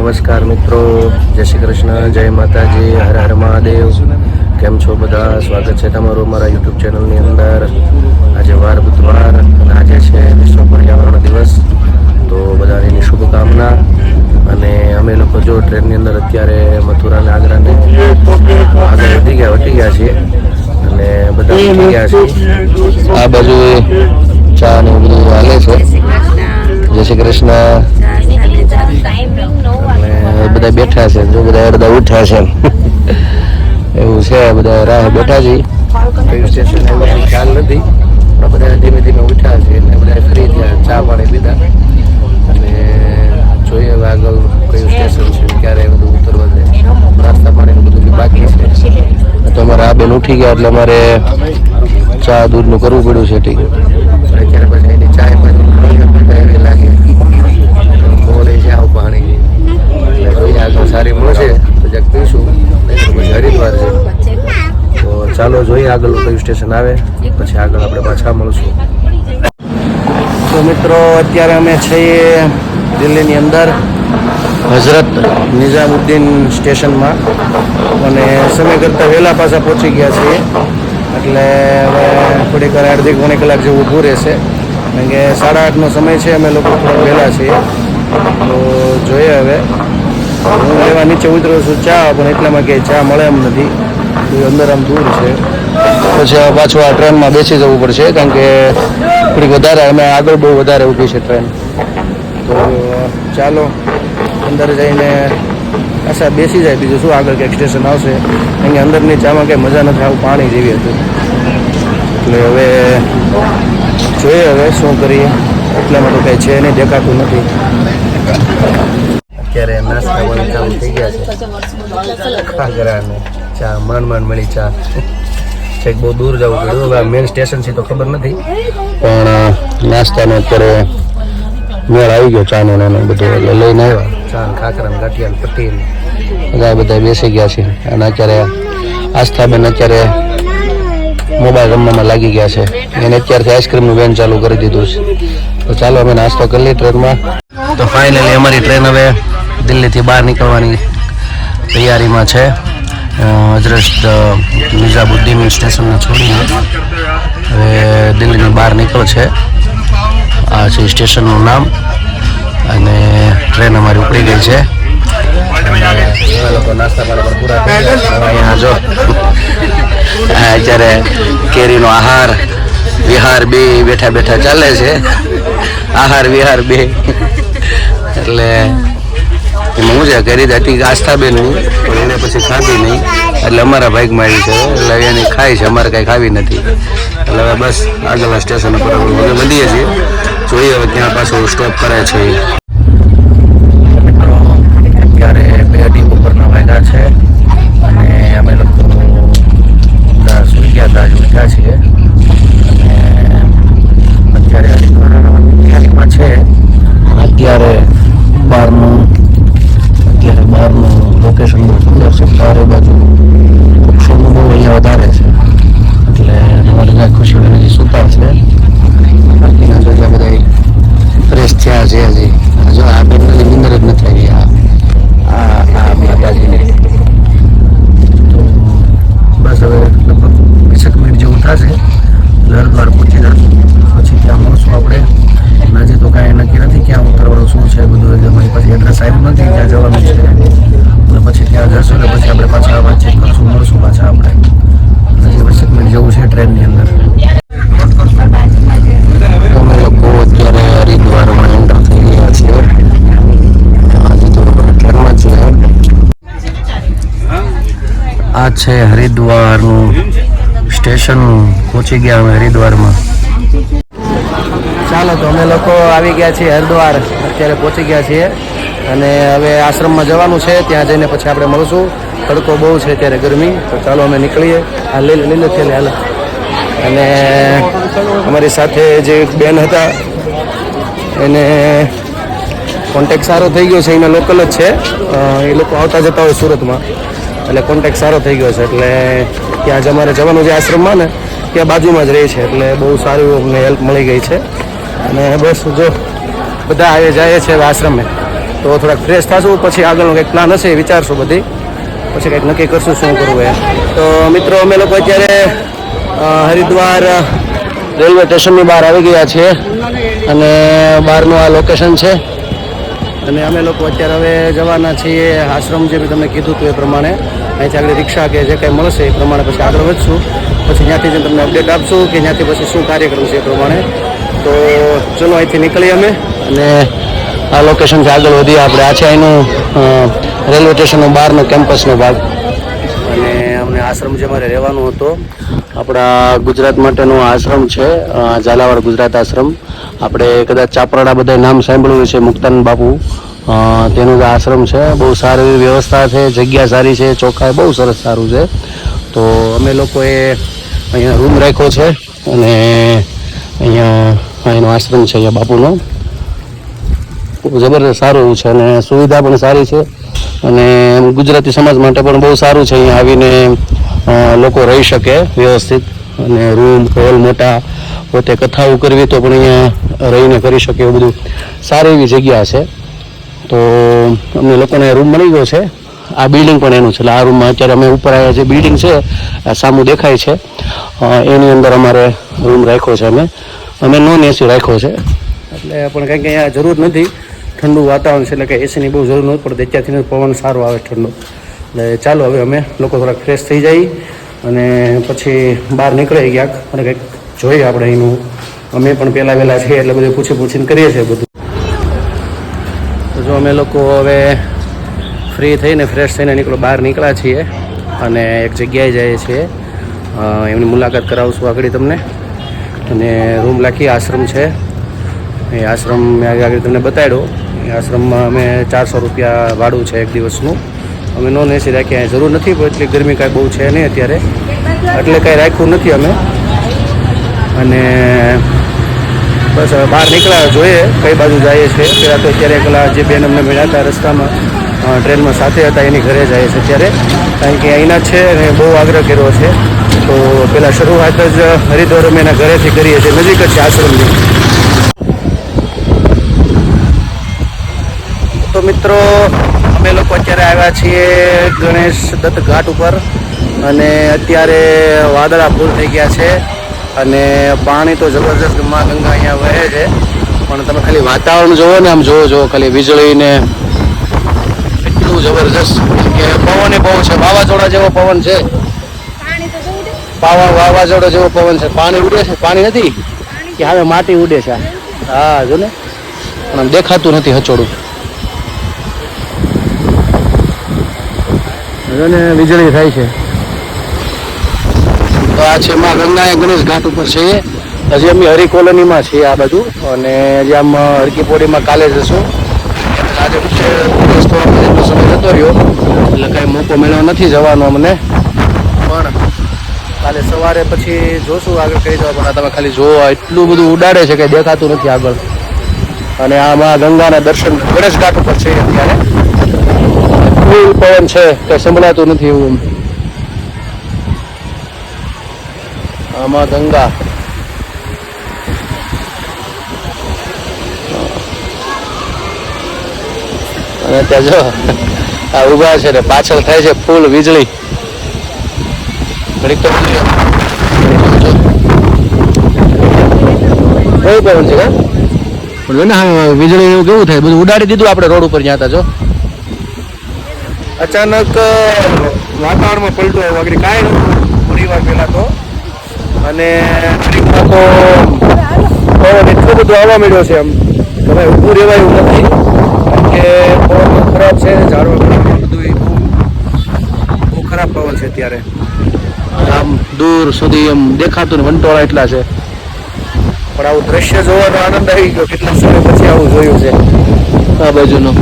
નમસ્કાર મિત્રો, જય શ્રી કૃષ્ણ, જય માતાજી, હર હર મહાદેવ. કેમ છો બધા? સ્વાગત છે તમારું અમારા યુટ્યુબ ચેનલની અંદર. આજે વાર બુધવાર અને આજે છે વિશ્વ પર્યાવરણ દિવસ. તો બધાની શુભકામના. અને અમે લોકો જો ટ્રેનની અંદર અત્યારે મથુરા અને આગ્રાને આગળ વટી ગયા છીએ અને બધા ઉઠી ગયા છે. આ બાજુ ચા ને બધું હાલે છે. જય શ્રી કૃષ્ણ. બધા બેઠા છે, જો બધા અડધા ઉઠ્યા છે એવું છે. બધા રાહ બેઠા છે. કયું સ્ટેશન એવું ખ્યાલ નથી, પણ બધા ધીમે ધીમે ઉઠ્યા છે એટલે બધા ફ્રી થયા, ચા પાણી પીધા અને જોઈએ હવે આગળ કયું સ્ટેશન છે, ક્યારે બધું ઉતરવા જાય, નાસ્તા પાણીનું બધું બાકી છે. તો અમારે આ બેન ઉઠી ગયા એટલે અમારે ચા દૂધનું કરવું પડ્યું છે. ઠીક અત્યારે પછી એની ચા એવી લાગે બોલે છે આવું પાણી એટલે જોઈએ આગળ સારી મળશે તો જ્યાંક પીશું, નહીં તો પછી હરિદ્વાર છે. તો ચાલો જોઈએ આગળ કયું સ્ટેશન આવે, પછી આગળ આપણે પાછા મળશું. તો મિત્રો અત્યારે અમે છીએ દિલ્હીની અંદર હઝરત નિઝામુદ્દીન સ્ટેશનમાં અને સમય કરતાં વહેલા પાછા પહોંચી ગયા છીએ. એટલે હવે થોડીક વાર પોણી કલાક જેવું ઊભું રહેશે, કારણ કે 8:30નો સમય છે. અમે લોકો થોડા વહેલા છીએ. તો જોઈએ હવે. હું લેવા નીચે ઉતરું છું ચા, પણ એટલામાં કે ચા મળે એમ નથી, અંદર આમ દૂર છે. પછી પાછું આ ટ્રેનમાં બેસી જવું પડશે, કારણ કે થોડીક વધારે અમે આગળ બહુ વધારે ઊભી છે ટ્રેન. તો ચાલો અંદર જઈને પાછા બેસી જાય. બીજું શું, આગળ કંઈક સ્ટેશન આવશે, કારણ કે અંદરની ચામાં કંઈ મજા નથી, આવું પાણી જેવી હતું. એટલે હવે જોઈએ હવે શું કરીએ. એટલામાં તો કંઈ છે નહીં, દેખાતું નથી. અત્યારે નાસ્તા વાળી ચાલુ થઈ ગયા છે. ખાગરા ને ચા માંડ મળી ચા. છેક બહુ દૂર જવું પડ્યું. હવે મેન સ્ટેશન છે તો ખબર નથી, પણ નાસ્તાનો અત્યારે મેળ આવી ગયો ચાનો ને બધું, એટલે લઈને આવ્યા. ચા ખાખરા ને ગાંઠિયા ને પટ્ટી બધા બેસી ગયા છે. અને અત્યારે આસ્થાબેન અત્યારે મોબાઈલ રમવામાં લાગી ગયા છે. એને અત્યારથી આઈસ્ક્રીમનું વેન ચાલુ કરી દીધું છે. તો ચાલો અમે નાસ્તો કરી લઈએ ટ્રેનમાં. તો ફાઇનલી અમારી ટ્રેન હવે દિલ્હીથી બહાર નીકળવાની તૈયારીમાં છે. હઝરત નિઝામુદ્દીન સ્ટેશનને છોડીને હવે દિલ્હીની બહાર નીકળે છે. આ છે સ્ટેશનનું નામ અને ટ્રેન અમારી ઉપડી ગઈ છે. લોકો નાસ્તા પાણી પર પૂરા થઈ ગયા. અહીંયા જો અત્યારે કેરીનો આહાર વિહાર બે બેઠા બેઠા ચાલે છે. આહાર વિહાર બે એટલે એમાં હું છે કરી હતી આસ્થાબેનની, પણ એને પછી ખાધી નહીં, એટલે અમારા બાઇકમાં આવી છે. એટલે એને ખાઈ છે, અમારે કાંઈ ખાવી નથી. એટલે હવે બસ આગળના સ્ટેશન ઉપર અમે વધીએ છીએ. જોઈએ હવે ક્યાં પાછું સ્ટોપ કરે છે. અત્યારે 2 ડીપ ઉપરના વાગ્યા છે અને અમે લોકો સુઈ ગયા હતા, ઉઠ્યા છીએ અને અત્યારે તૈયારીમાં છે. અત્યારે બહારનું લોકેશન બહુ સુંદર છે. ચારે બાજુ વૃક્ષોનું બહુ અહીંયા વધારે છે, એટલે અમારે ત્યાં ખુશી હજી સૂતા છે. બાકીના જો એટલા બધા ફ્રેશ થયા છે. હજી જો આ બેનની નીંદર જ નથી આવી. આ માતાજીને તો બસ હવે લગભગ 20 મિનિટ જેવું થશે, હરિદ્વાર પહોંચી જશું. પછી ત્યાં મળશું આપણે. આજે તો કાંઈ નક્કી નથી ક્યાં ઉતરવાનું શું છે બધું, એટલે મારી પાસે એડ્રેસ આવ્યું નથી ક્યાં જવાનું છે. એટલે પછી ત્યાં જશું ને પછી આપણે પાછા વાતચીત કરશું, મળશું પાછા આપણે. હજી 20 મિનિટ જેવું છે ટ્રેનની અંદર. અમે લોકો અત્યારે હરિદ્વારમાં એન્ટર થઈ ગયા છીએ. હજી તો ટ્રેનમાં જ છે. આ છે હરિદ્વારનું સ્ટેશન. પહોંચી ગયા અમે હરિદ્વારમાં. ચાલો તો અમે લોકો આવી ગયા છીએ હરિદ્વાર. અત્યારે પહોંચી ગયા છીએ અને હવે આશ્રમમાં જવાનું છે. ત્યાં જઈને પછી આપણે મળશું. તડકો બહુ છે અત્યારે, ગરમી. તો ચાલો અમે નીકળીએ. આ લીલો થયેલી હાલ. અને અમારી સાથે જે બેન હતા એને કોન્ટેક્ટ સારો થઈ ગયો છે. એના લોકલ જ છે. એ લોકો આવતા જતા હોય સુરતમાં, એટલે કોન્ટેક્ટ સારો થઈ ગયો છે. એટલે ત્યાં જ અમારે જવાનું છે આશ્રમમાં ને, ત્યાં બાજુમાં જ રહે છે. એટલે બહુ સારું અમને હેલ્પ મળી ગઈ છે. અને બસ જો બધા આવે જાય છે આશ્રમે. તો થોડાક ફ્રેશ થશું, પછી આગળનો કંઈક પ્લાન હશે એ વિચારશું બધી, પછી કંઈક નક્કી કરશું શું કરવું એ. તો મિત્રો અમે લોકો અત્યારે હરિદ્વાર રેલવે સ્ટેશનની બહાર આવી ગયા છીએ અને બહારનું આ લોકેશન છે અને અમે લોકો અત્યારે હવે જવાના છીએ આશ્રમ, જે મેં તમને કીધું હતું એ પ્રમાણે. અહીંથી આગળ રિક્ષા કે જે કંઈ મળશે એ પ્રમાણે પછી આગળ વધશું, પછી ત્યાંથી જ તમને અપડેટ આપશું કે ત્યાંથી પછી શું કાર્યક્રમ છે એ પ્રમાણે. તો ચલો અહીંથી નીકળીએ અમે અને આ લોકેશનથી આગળ વધીએ આપણે. આ છે અહીંનું રેલવે સ્ટેશનનો બહારનો કેમ્પસનો ભાગ અને અમને આશ્રમ જે મારે રહેવાનો હતો, આપણા ગુજરાત માટેનો આશ્રમ છે, ઝાલાવાડ ગુજરાત આશ્રમ. આપણે કદાચ ચાપરાડા બધા નામ સાંભળ્યું છે, મુક્તાનંદ બાપુ તેનું જ આશ્રમ છે. બહુ સારી વ્યવસ્થા છે, જગ્યા સારી છે, ચોખ્ખાઈ બહુ સરસ સારું છે. તો અમે લોકોએ અહીંયા રૂમ રાખ્યો છે અને અહીંનો આશ્રમ છે અહીંયા બાપુનો. જબરદસ્ત સારું એવું છે અને સુવિધા પણ સારી છે અને ગુજરાતી સમાજ માટે પણ બહુ સારું છે. અહીંયા આવીને લોકો રહી શકે વ્યવસ્થિત અને રૂમ હોલ મોટા, પોતે કથાઓ કરવી તો પણ અહીંયા રહીને કરી શકે એવું બધું સારી એવી જગ્યા છે. તો અમને લોકોને રૂમ મળી ગયો છે. આ બિલ્ડિંગ પણ એનું છે, એટલે આ રૂમમાં અત્યારે અમે ઉપર આવ્યા જે બિલ્ડિંગ છે સામું દેખાય છે એની અંદર અમારે રૂમ રાખ્યો છે. અમે નોન એસી રાખ્યો છે, એટલે પણ કંઈક અહીંયા જરૂર નથી, ઠંડુ વાતાવરણ છે એટલે કે એસીની બહુ જરૂર નથી પડતી. અત્યારથી પવન સારો આવે ઠંડો. એટલે ચાલો હવે અમે લોકો થોડાક ફ્રેશ થઈ જઈએ અને પછી બહાર નીકળીએ ક્યાંક અને કંઈક જોઈએ આપણે એનું. અમે પણ પહેલાં વહેલા છીએ એટલે બધું પૂછીને કરીએ છીએ બધું. તો જો અમે લોકો હવે ફ્રી થઈને ફ્રેશ થઈને બહાર નીકળ્યા છીએ અને એક જગ્યાએ જઈએ છીએ, એમની મુલાકાત કરાવશું આગળ તમને. અને રૂમ રાખી આશ્રમ છે, એ આશ્રમ મેં આગળ તમને બતાડ્યો. એ આશ્રમમાં અમે 400 રૂપિયા ભાડું છે એક દિવસનું. અમે નોન એસી રાખ્યા, જરૂર નથી પણ એટલી ગરમી કાંઈ બહુ છે નહીં અત્યારે, એટલે કાંઈ રાખ્યું નથી અમે. અને બસ હવે બહાર નીકળ્યા જોઈએ કઈ બાજુ જઈએ છીએ. પહેલાં તો અત્યારે પેલા જે બેન અમને મળ્યા હતા રસ્તામાં ટ્રેનમાં સાથે હતા એની ઘરે જઈએ છીએ અત્યારે, કારણ કે અહીંના છે અને બહુ આગ્રહ કર્યો છે. તો પહેલાં શરૂઆત જ હરિદ્વાર અમે એના ઘરેથી કરીએ છીએ, નજીક જ છે આશ્રમની. તો મિત્રો અમે લોકો અત્યારે આવ્યા છીએ ગણેશ દત્ત ઘાટ ઉપર અને અત્યારે વાદળા ફૂલ થઈ ગયા છે અને પાણી તો જબરજસ્ત માં ગંગા અહીંયા વહે છે. પણ તમે ખાલી વાતાવરણ જોવો ને, આમ જોવો ખાલી વીજળીને એટલું જબરજસ્ત કે પવન એ બહુ છે, વાવાઝોડા જેવો પવન છે, વાવાઝોડા જેવો પવન છે. પાણી ઉડે છે, પાણી નથી કે હવે માટી ઉડે છે. હા જો ને, પણ આમ દેખાતું નથી હચોડું ને વીજળી થાય છે. તો આ છે માં ગંગા ગણેશ ઘાટ ઉપર છે. હજી અમે હરી કોલોનીમાં છીએ આ બાજુ અને હજી આમ હરકીપોડીમાં કાલે જશું. આજે રસ્તો એટલો સમય જતો રહ્યો એટલે કાંઈ મોકો મળ્યો નથી જવાનો અમને, પણ કાલે સવારે પછી જોશું આગળ કઈ જવા. પણ તમે ખાલી જોવો એટલું બધું ઉડાડે છે કે દેખાતું નથી આગળ. અને આમાં ગંગાના દર્શન ગણેશ ઘાટ ઉપર છે અત્યારે. ફૂલ પવન છે કે સંભળાતું નથી એવું. આમાં ગંગા અને ત્યાં જો આ ઉભા છે ને પાછળ થાય છે ફૂલ વીજળી. ઘડીક તો કઈ પવન છે ને વીજળી એવું કેવું થાય, બધું ઉડાડી દીધું આપણે રોડ ઉપર જ્યાં હતા. જો અચાનક વાતાવરણમાં પલટો આવ્યો, આગળ કાંઈ નતું થોડી વાર પહેલાં તો. અને ઘડીકમાં તો પવન એટલો બધો આવવા મળ્યો છે આમ તમે ઊભું રહેવાય એવું નથી, કારણ કે પવન ખરાબ છે, ઝાડવા બધું બહુ ખરાબ પવન છે અત્યારે. આમ દૂર સુધી એમ દેખાતું ને વંટોળા એટલા છે. પણ આવું દ્રશ્ય જોવાનો આનંદ આવી ગયો, કેટલા સમય પછી આવું જોયું છે. આ બાજુનું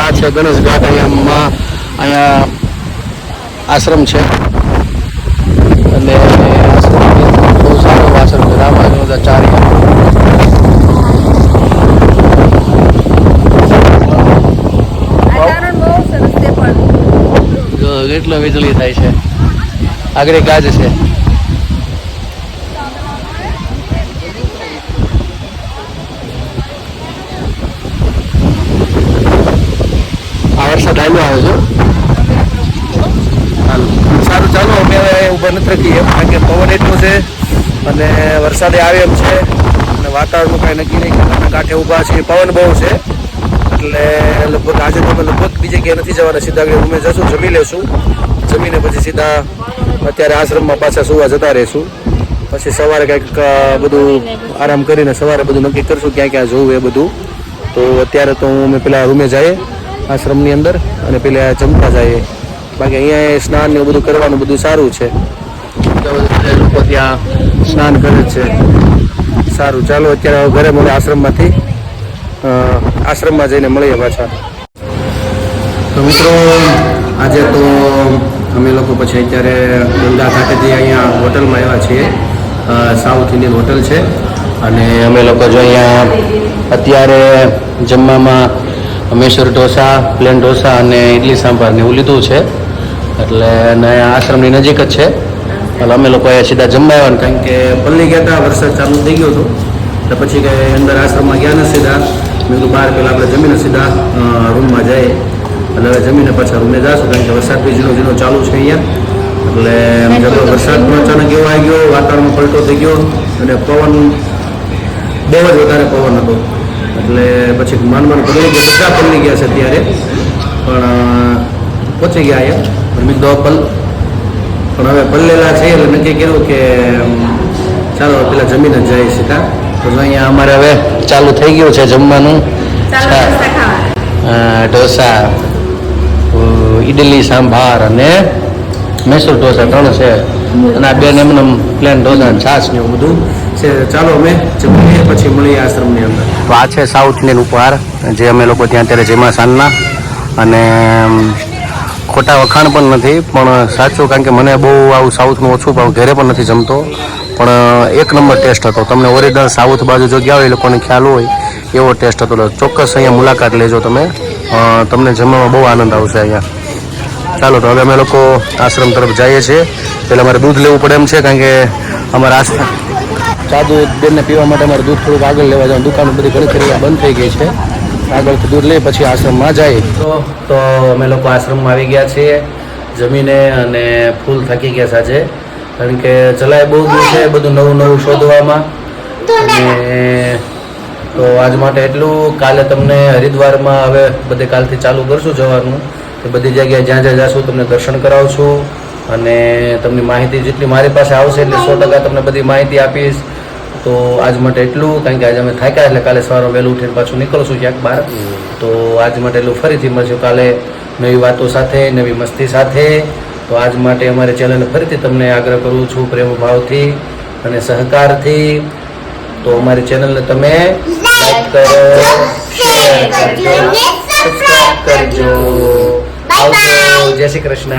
આ છે ગણેશ ઘાટ. અહીંયા આશ્રમ છે અને બહુ સારો આશ્રમ છે, રામાનુજાચાર્ય. કેટલો વીજળી થાય છે, આગળ ગાજ છે. ડાયલો આવે છે. સારું ચાલો અમે હવે ઊભા નથી રાખીએ કારણ કે પવન એટલું છે અને વરસાદે આવે એમ છે અને વાતાવરણનું કાંઈ નક્કી નહીં. ગંગાના કાંઠે ઊભા છીએ, પવન બહુ છે એટલે લગભગ આજે તો અમે લગભગ બીજી જગ્યાએ નથી જવાના, સીધા આગળ રૂમે જશું, જમી લેશું, જમીને પછી સીધા અત્યારે આશ્રમમાં પાછા સુવા જતા રહીશું. પછી સવારે કંઈક બધું આરામ કરીને સવારે બધું નક્કી કરશું ક્યાં ક્યાં જવું એ બધું. તો અત્યારે તો અમે પેલા રૂમે જઈએ આશ્રમની અંદર અને પેલા જમતા જઈએ. બાકી અહીંયા સ્નાન ને બધું કરવાનું બધું સારું છે, લોકો ત્યાં સ્નાન કરે છે. સારું ચાલો અત્યારે ઘરે મળે આશ્રમમાંથી, આશ્રમમાં જઈને મળીએ પાછા. તો મિત્રો આજે તો અમે લોકો પછી અત્યારે ગંગા ઘાટેથી અહીંયા હોટલમાં આવ્યા છીએ, સાઉથ ઇન્ડિયન હોટલ છે અને અમે લોકો જો અહીંયા અત્યારે જમવામાં મૈસૂર ઢોસા, પ્લેન ઢોસા અને ઇડલી સાંભાર ને એવું લીધું છે. એટલે અને આશ્રમની નજીક જ છે એટલે અમે લોકો અહીંયા સીધા જમવા આવ્યા કારણ કે પલ્લી ગયા હતા, વરસાદ ચાલુ થઈ ગયો હતો એટલે પછી કંઈ અંદર આશ્રમમાં ગયા ને સીધા મેં કીધું બહાર પહેલાં આપણે જમીને સીધા રૂમમાં જઈએ. એટલે હવે જમીને પાછા રૂમે જઈશું કારણ કે વરસાદ બી ઝીણો ઝીણો ચાલુ છે અહીંયા. એટલે વરસાદનો અચાનક એવો આવી ગયો, વાતાવરણ પલટો થઈ ગયો અને પવન બહુ જ વધારે પવન હતો એટલે પછી માંડ પલળી ગયા, બધા પલળી ગયા છે અત્યારે પણ પહોંચી ગયા અહીંયા મીધો પણ હવે પલ્લેલા છે એટલે નક્કી કર્યું કે ચાલો પેલા જમીને જ જાય સીધા. તો અહીંયા અમારે હવે ચાલુ થઈ ગયું છે જમવાનું, ઢોસા, ઇડલી સાંભાર અને મૈસૂર ઢોસા 3 છે અને આ બેન એમને પ્લેન ઢોસા છાશ ને એવું બધું છે. ચાલો અમે જમીએ પછી મળીએ આશ્રમની અંદર. તો આ છે સાઉથ ઇન્ડિયન ઉપહાર જે અમે લોકો ત્યાં અત્યારે જેમાં સાંજના, અને ખોટા વખાણ પણ નથી પણ સાચું કારણ કે મને બહુ આવું સાઉથનું ઓછું ભાવ, ઘરે પણ નથી જમતો પણ એક નંબર ટેસ્ટ હતો. તમને ઓરિજિનલ સાઉથ બાજુ જો ગયા હોય એ લોકોને ખ્યાલ હોય એવો ટેસ્ટ હતો. ચોક્કસ અહીંયા મુલાકાત લેજો તમે, તમને જમવામાં બહુ આનંદ આવશે અહીંયા. ચાલો તો હવે અમે લોકો આશ્રમ તરફ જઈએ છીએ. પહેલાં અમારે દૂધ લેવું પડે એમ છે કારણ કે અમારા ચા દૂધ બેનને પીવા માટે અમારે દૂધ થોડુંક આગળ લેવા જવાનું, દુકાન બધી ઘણી ખરી બંધ થઈ ગઈ છે. આગળથી દૂધ લઈ પછી આશ્રમમાં જાય. તો અમે લોકો આશ્રમમાં આવી ગયા છીએ જમીને અને ફૂલ થાકી ગયા સાંજે કારણ કે ચલાય બહુ દૂર છે બધું નવું નવું શોધવામાં. અને તો આજ માટે એટલું. કાલે તમને હરિદ્વારમાં હવે બધે કાલથી ચાલુ કરશું જવાનું, કે બધી જગ્યાએ જ્યાં જ્યાં જશું તમને દર્શન કરાવશું અને તમને માહિતી જેટલી મારી પાસે આવશે એટલે 100% તમને બધી માહિતી આપીશ. તો આજ માટે એટલું કારણ કે આજે અમે થાક્યા એટલે કાલે સવારે વહેલું ઉઠીને પાછું નીકળશું ક્યાંક બહાર. તો આજ માટે એટલું, ફરીથી મળશું કાલે નવી વાતો સાથે, નવી મસ્તી સાથે. તો આજ માટે અમારી ચેનલને ફરીથી તમને આગ્રહ કરું છું પ્રેમ ભાવથી અને સહકારથી. તો અમારી ચેનલને તમે લાઈક કરો, શેર કરજો, સબસ્ક્રાઇબ કરજો. આવજો. જય શ્રી કૃષ્ણ.